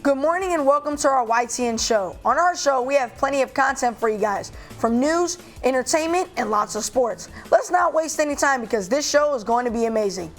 Good morning and welcome to our YTN show. On our show, we have plenty of content for you guys, from news, entertainment, and lots of sports. Let's not waste any time because this show is going to be amazing.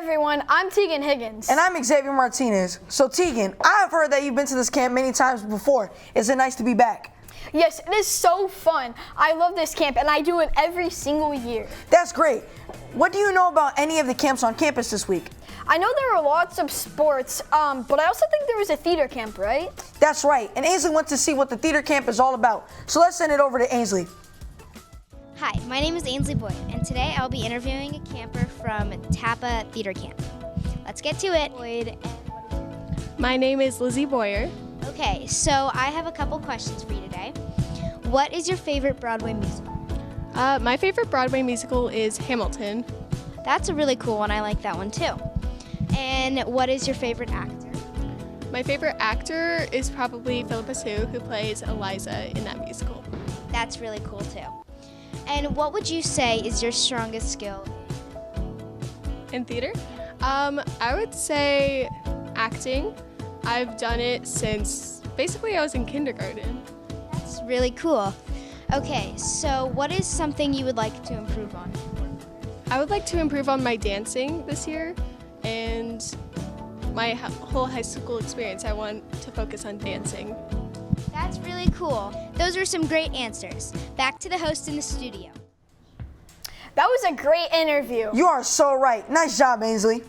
Everyone, I'm Tegan Higgins. And I'm Xavier Martinez. So Tegan, I've heard that you've been to this camp many times before. Is it nice to be back? Yes, it is so fun. I love this camp and I do it every single year. That's great. What do you know about any of the camps on campus this week? I know there are lots of sports, but I also think there was a theater camp, right? That's right, and Ainsley went to see what the theater camp is all about. So let's send it over to Ainsley. Hi, my name is Ainsley Boyd, and today I'll be interviewing a camper from Tapa Theater Camp. Let's get to it. Boyd. My name is Lizzie Boyer. Okay, so I have a couple questions for you today. What is your favorite Broadway musical? My favorite Broadway musical is Hamilton. That's a really cool one. I like that one too. And what is your favorite actor? My favorite actor is probably Philippa Sue, who plays Eliza in that musical. That's really cool too. And what would you say is your strongest skill? In theater? I would say acting. I've done it since basically I was in kindergarten. That's really cool. Okay, so what is something you would like to improve on? I would like to improve on my dancing this year and my whole high school experience. I want to focus on dancing. That's really cool. Those are some great answers. Back to the host in the studio. That was a great interview. You are so right. Nice job, Ainsley.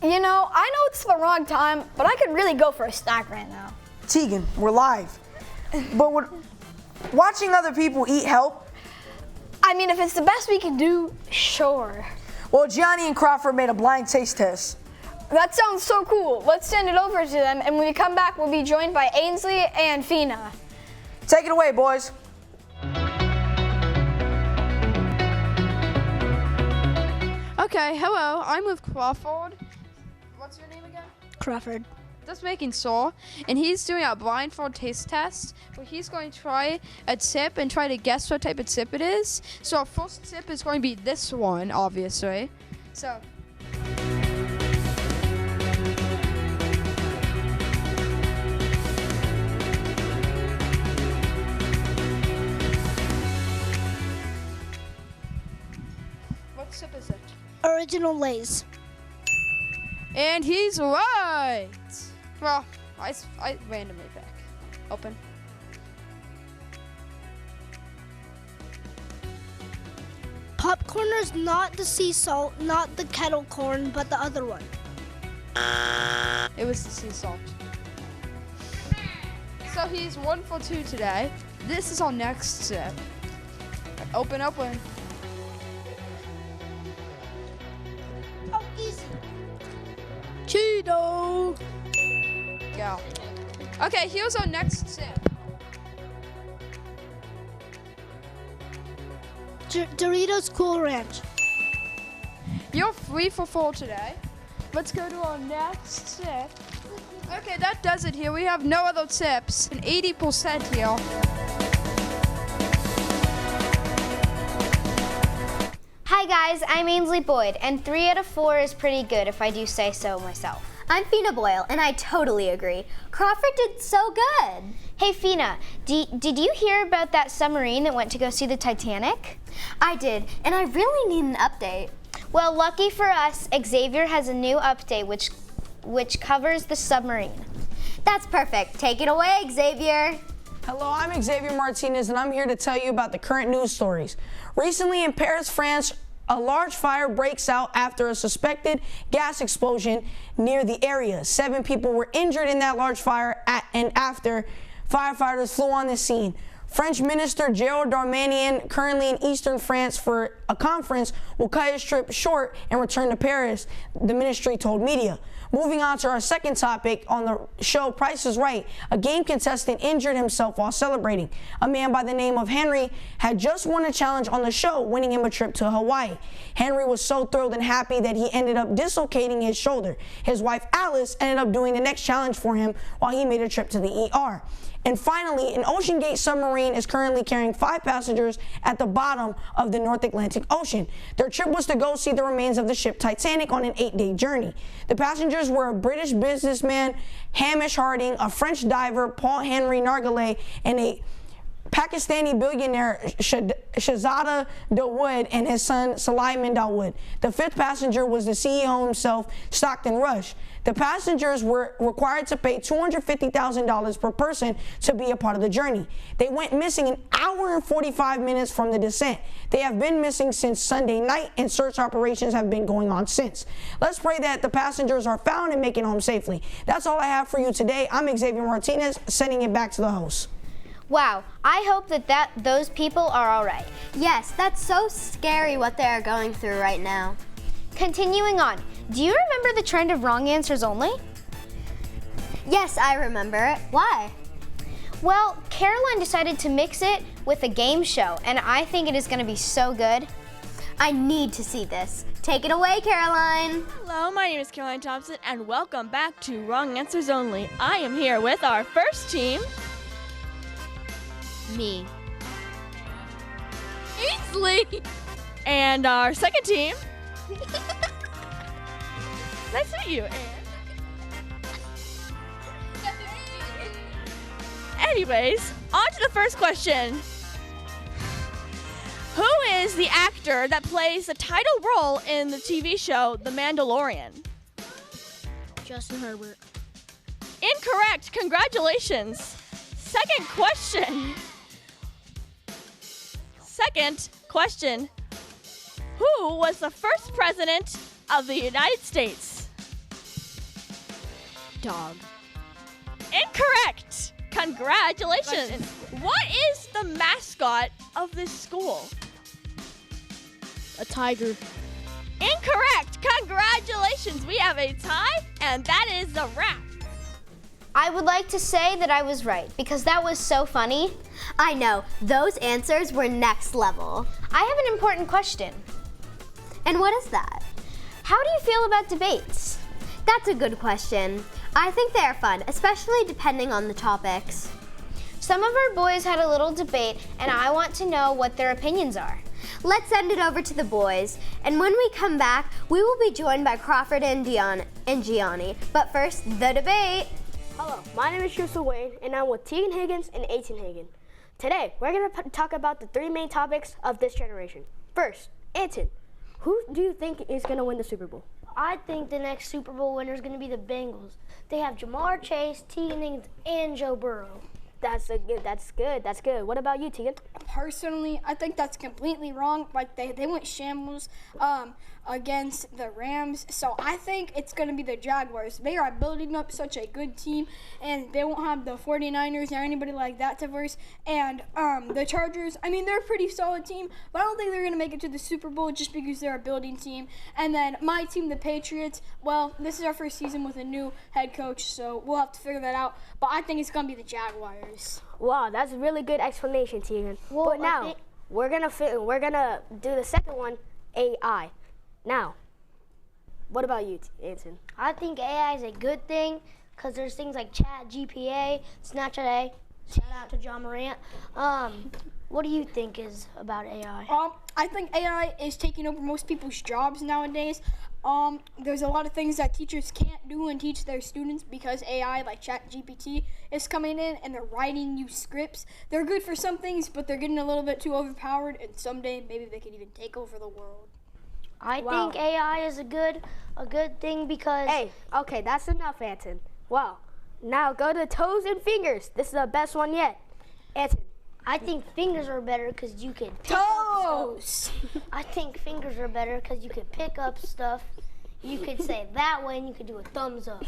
You know, I know it's the wrong time, but I could really go for a snack right now. Tegan, we're live. But would watching other people eat help? I mean, if it's the best we can do, sure. Well, Gianni and Crawford made a blind taste test. That sounds so cool. Let's send it over to them, and when we come back, we'll be joined by Ainsley and Fina. Take it away, boys. Okay, hello, I'm with Crawford. What's your name again? Crawford. Just making sure. And he's doing a blindfold taste test where he's going to try a sip and try to guess what type of sip it is. So our first sip is going to be this one, obviously. So. What sip is it? Original Lay's. And he's right. Well, I randomly pick. Open. Popcorn is not the sea salt, not the kettle corn, but the other one. It was the sea salt. So he's 1 for 2 today. This is our next sip. Open. Oh, easy. Cheeto. Go. Okay, here's our next sip. Doritos Cool Ranch. You're 3 for 4 today. Let's go to our next sip. Okay, that does it here. We have no other sips. An 80% here. Hi guys, I'm Ainsley Boyd, and 3 out of 4 is pretty good if I do say so myself. I'm Fina Boyle, and I totally agree. Crawford did so good. Hey Fina, did you hear about that submarine that went to go see the Titanic? I did, and I really need an update. Well, lucky for us, Xavier has a new update which covers the submarine. That's perfect. Take it away, Xavier. Hello, I'm Xavier Martinez, and I'm here to tell you about the current news stories. Recently in Paris, France, A large fire breaks out after a suspected gas explosion near the area. 7 people were injured in that large fire and after firefighters flew on the scene. French Minister Gerald Darmanin, currently in eastern France for a conference, will cut his trip short and return to Paris, the ministry told media. Moving on to our second topic on the show, Price is Right. A game contestant injured himself while celebrating. A man by the name of Henry had just won a challenge on the show, winning him a trip to Hawaii. Henry was so thrilled and happy that he ended up dislocating his shoulder. His wife Alice ended up doing the next challenge for him while he made a trip to the ER. And finally, an Ocean Gate submarine is currently carrying 5 passengers at the bottom of the North Atlantic Ocean. Their trip was to go see the remains of the ship Titanic on an 8-day journey. The passengers were a British businessman, Hamish Harding, a French diver, Paul Henry Nargileh, and a Pakistani billionaire Shahzada Dawood and his son Sulaiman Dawood. The 5th passenger was the CEO himself, Stockton Rush. The passengers were required to pay $250,000 per person to be a part of the journey. They went missing an hour and 45 minutes from the descent. They have been missing since Sunday night, and search operations have been going on since. Let's pray that the passengers are found and make it home safely. That's all I have for you today. I'm Xavier Martinez, sending it back to the host. Wow, I hope that those people are all right. Yes, that's so scary what they are going through right now. Continuing on, do you remember the trend of wrong answers only? Yes, I remember it. Why? Well, Caroline decided to mix it with a game show, and I think it is going to be so good. I need to see this. Take it away, Caroline. Hello, my name is Caroline Thompson, and welcome back to Wrong Answers Only. I am here with our first team. Me. Ainsley! And our second team. Nice to meet you, Anne. Anyways, on to the first question. Who is the actor that plays the title role in the TV show The Mandalorian? Justin Herbert. Incorrect. Congratulations. Second question. Who was the first president of the United States? Dog. Incorrect. Congratulations. What is the mascot of this school? A tiger. Incorrect. Congratulations. We have a tie, and that is the wrap. I would like to say that I was right because that was so funny. I know, those answers were next level. I have an important question. And what is that? How do you feel about debates? That's a good question. I think they are fun, especially depending on the topics. Some of our boys had a little debate, and I want to know what their opinions are. Let's send it over to the boys, and when we come back, we will be joined by Crawford and Gianni. But first, the debate. Hello, my name is Tristan Wayne, and I'm with Tegan Higgins and Aiton Higgins. Today, we're going to talk about the 3 main topics of this generation. First, Aiton, who do you think is going to win the Super Bowl? I think the next Super Bowl winner is going to be the Bengals. They have Jamar Chase, Tegan Higgins, and Joe Burrow. That's good. What about you, Tegan? Personally, I think that's completely wrong. Like they went shambles against the Rams, so I think it's going to be the Jaguars. They are building up such a good team, and they won't have the 49ers or anybody like that to verse. And the Chargers, I mean, they're a pretty solid team, but I don't think they're going to make it to the Super Bowl just because they're a building team. And then my team, the Patriots, well, this is our first season with a new head coach, so we'll have to figure that out. But I think it's going to be the Jaguars. Wow, that's a really good explanation, Tegan. Well, but now, we're gonna do the second one, AI. Now, what about you, Anson? I think AI is a good thing because there's things like Chat, GPA, Snapchat A. Shout out to John Morant. What do you think is about AI? I think AI is taking over most people's jobs nowadays. There's a lot of things that teachers can't do and teach their students because AI, like ChatGPT, is coming in and they're writing new scripts. They're good for some things, but they're getting a little bit too overpowered, and someday maybe they could even take over the world. I think AI is a good thing because... Hey, okay, that's enough, Anton. Wow. Now go to toes and fingers. This is the best one yet. Anton. I think fingers are better because you can pick Toes! up toes. I think fingers are better because you could pick up stuff. You could say that way and you could do a thumbs up.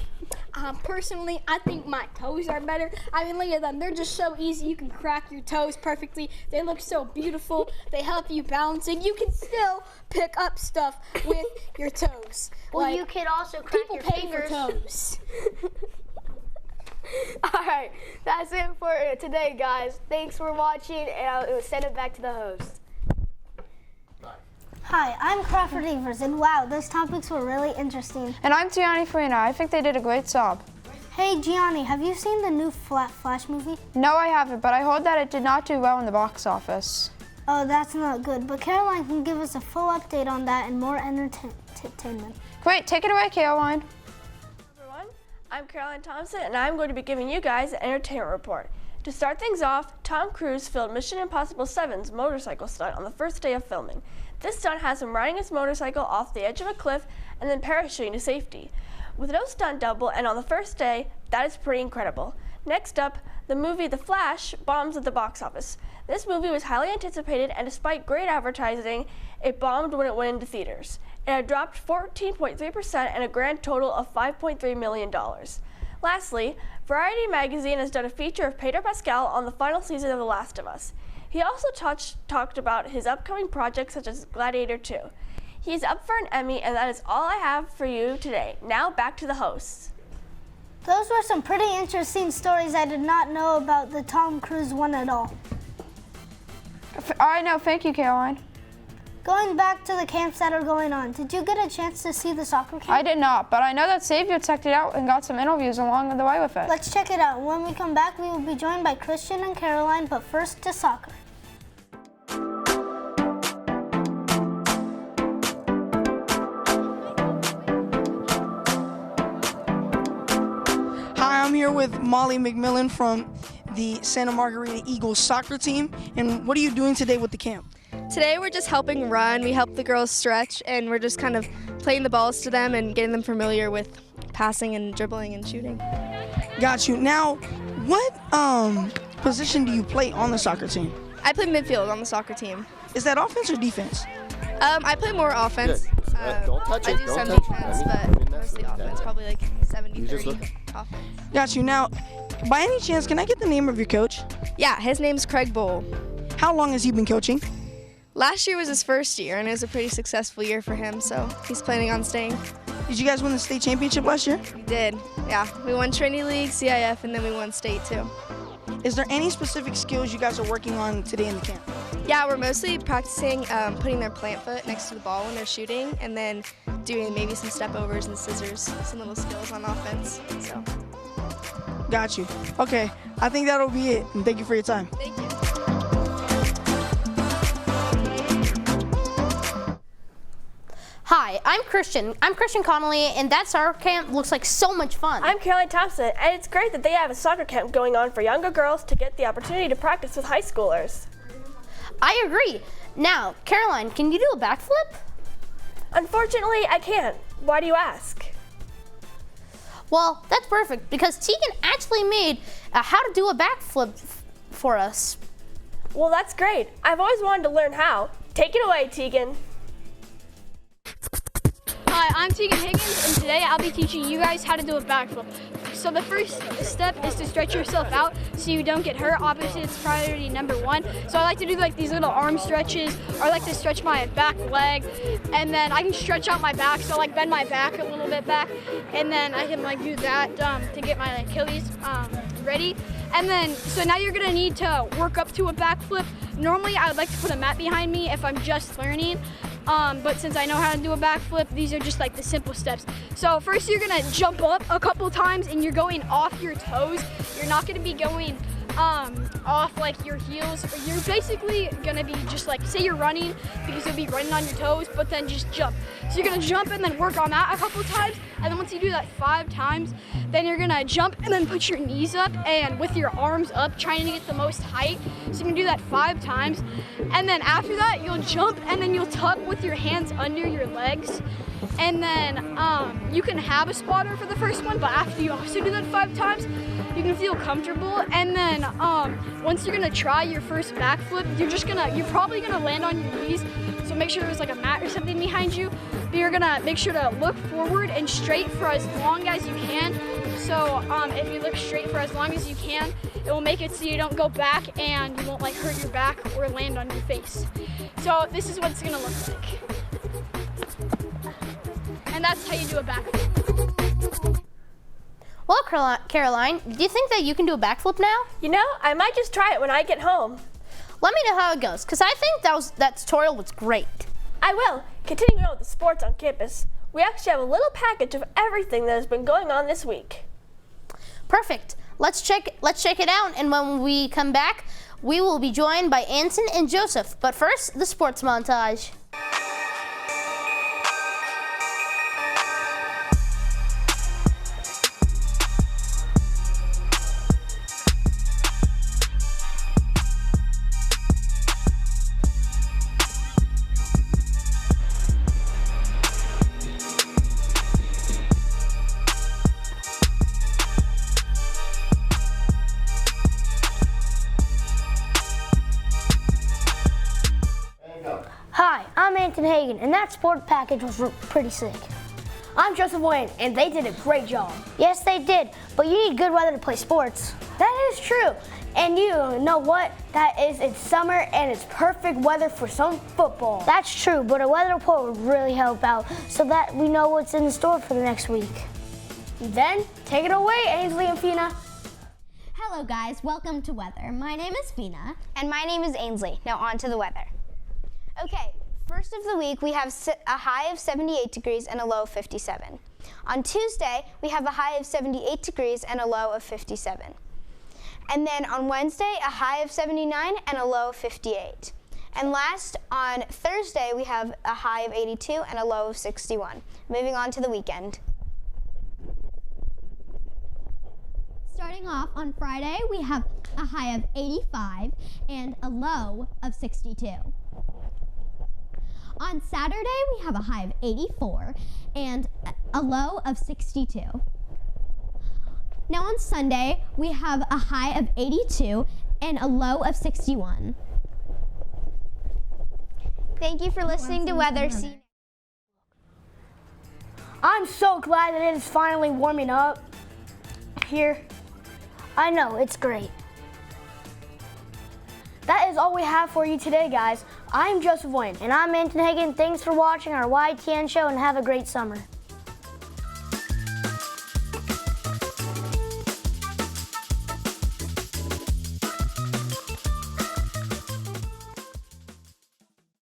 Personally, I think my toes are better. I mean, look at them. They're just so easy. You can crack your toes perfectly. They look so beautiful. They help you balance, and you can still pick up stuff with your toes. Well, like, you could also crack people your pay fingers. for toes. All right, that's it for today, guys. Thanks for watching, and I'll send it back to the host. Hi, I'm Crawford Evers, and wow, those topics were really interesting. And I'm Tiani Farina. I think they did a great job. Hey, Gianni, have you seen the new Flash movie? No, I haven't, but I heard that it did not do well in the box office. Oh, that's not good, but Caroline can give us a full update on that and more entertainment. Great, take it away, Caroline. Everyone, I'm Caroline Thompson, and I'm going to be giving you guys an entertainment report. To start things off, Tom Cruise filmed Mission Impossible 7's motorcycle stunt on the first day of filming. This stunt has him riding his motorcycle off the edge of a cliff and then parachuting to safety. With no stunt double and on the first day, that is pretty incredible. Next up, the movie The Flash bombs at the box office. This movie was highly anticipated, and despite great advertising, it bombed when it went into theaters. It had dropped 14.3% and a grand total of $5.3 million. Lastly, Variety magazine has done a feature of Pedro Pascal on the final season of The Last of Us. He also talked about his upcoming projects such as Gladiator 2. He is up for an Emmy, and that is all I have for you today. Now back to the hosts. Those were some pretty interesting stories. I did not know about the Tom Cruise one at all. I know, thank you, Caroline. Going back to the camps that are going on, did you get a chance to see the soccer camp? I did not, but I know that Xavier checked it out and got some interviews along the way with it. Let's check it out. When we come back, we will be joined by Christian and Caroline, but first to soccer. Hi, I'm here with Molly McMillan from the Santa Margarita Eagles soccer team. And what are you doing today with the camp? Today we're just helping run. We help the girls stretch, and we're just kind of playing the balls to them and getting them familiar with passing and dribbling and shooting. Got you. Now, what position do you play on the soccer team? I play midfield on the soccer team. Is that offense or defense? I play more offense. Don't touch it. I do Don't some touch defense, it. but mostly offense, probably like 70-30 offense. Got you. Now, by any chance, can I get the name of your coach? Yeah, his name's Craig Bull. How long has he been coaching? Last year was his first year, and it was a pretty successful year for him, so he's planning on staying. Did you guys win the state championship last year? We did, yeah. We won Trinity League, CIF, and then we won state too. Is there any specific skills you guys are working on today in the camp? Yeah, we're mostly practicing putting their plant foot next to the ball when they're shooting, and then doing maybe some step overs and scissors, some little skills on offense. So. Got you. Okay, I think that'll be it. And thank you for your time. Thank you. Hi, I'm Christian. I'm Christian Connolly, and that soccer camp looks like so much fun. I'm Caroline Thompson, and it's great that they have a soccer camp going on for younger girls to get the opportunity to practice with high schoolers. I agree. Now, Caroline, can you do a backflip? Unfortunately, I can't. Why do you ask? Well, that's perfect, because Tegan actually made a how to do a backflip for us. Well, that's great. I've always wanted to learn how. Take it away, Tegan. Hi, I'm Tegan Higgins, and today I'll be teaching you guys how to do a backflip. So the first step is to stretch yourself out so you don't get hurt. Obviously, it's priority number one. So I like to do like these little arm stretches, or I like to stretch my back leg, and then I can stretch out my back, so like bend my back a little bit back, and then I can like do that to get my Achilles ready. And then, so now you're gonna need to work up to a backflip. Normally, I would like to put a mat behind me if I'm just learning. But since I know how to do a backflip, these are just like the simple steps. So first you're gonna jump up a couple times and you're going off your toes. You're not gonna be going off like your heels. You're basically gonna be just like, say you're running, because you'll be running on your toes, but then just jump. So you're gonna jump and then work on that a couple times. And then once you do that 5 times, then you're gonna jump and then put your knees up and with your arms up, trying to get the most height. So you can do that 5 times. And then after that, you'll jump and then you'll tuck with your hands under your legs. And then you can have a spotter for the first one, but after you also do that 5 times, you can feel comfortable, and then once you're gonna try your first backflip, you're probably gonna land on your knees. So make sure there's like a mat or something behind you. But you're gonna make sure to look forward and straight for as long as you can. So if you look straight for as long as you can, it will make it so you don't go back and you won't like hurt your back or land on your face. So this is what it's gonna look like. And that's how you do a backflip. Well, Caroline, do you think that you can do a backflip now? You know, I might just try it when I get home. Let me know how it goes, because I think that tutorial was great. I will. Continuing on with the sports on campus, we actually have a little package of everything that has been going on this week. Perfect. Let's check it out, and when we come back, we will be joined by Anson and Joseph. But first, the sports montage. Hi, I'm Anton Hagen, and that sport package was pretty sick. I'm Joseph Wayne, and they did a great job. Yes, they did, but you need good weather to play sports. That is true. And you know what? That is, it's summer and it's perfect weather for some football. That's true, but a weather report would really help out so that we know what's in store for the next week. Then, take it away, Ainsley and Fina. Hello guys, welcome to weather. My name is Fina. And my name is Ainsley. Now on to the weather. Okay, first of the week we have a high of 78 degrees and a low of 57. On Tuesday, we have a high of 78 degrees and a low of 57. And then on Wednesday, a high of 79 and a low of 58. And last, on Thursday, we have a high of 82 and a low of 61. Moving on to the weekend. Starting off on Friday, we have a high of 85 and a low of 62. On Saturday, we have a high of 84 and a low of 62. Now on Sunday, we have a high of 82 and a low of 61. Thank you for listening to Weather. I'm so glad that it is finally warming up here. I know, it's great. That is all we have for you today, guys. I'm Joseph Wayne. And I'm Anton Hagen. Thanks for watching our YTN show and have a great summer.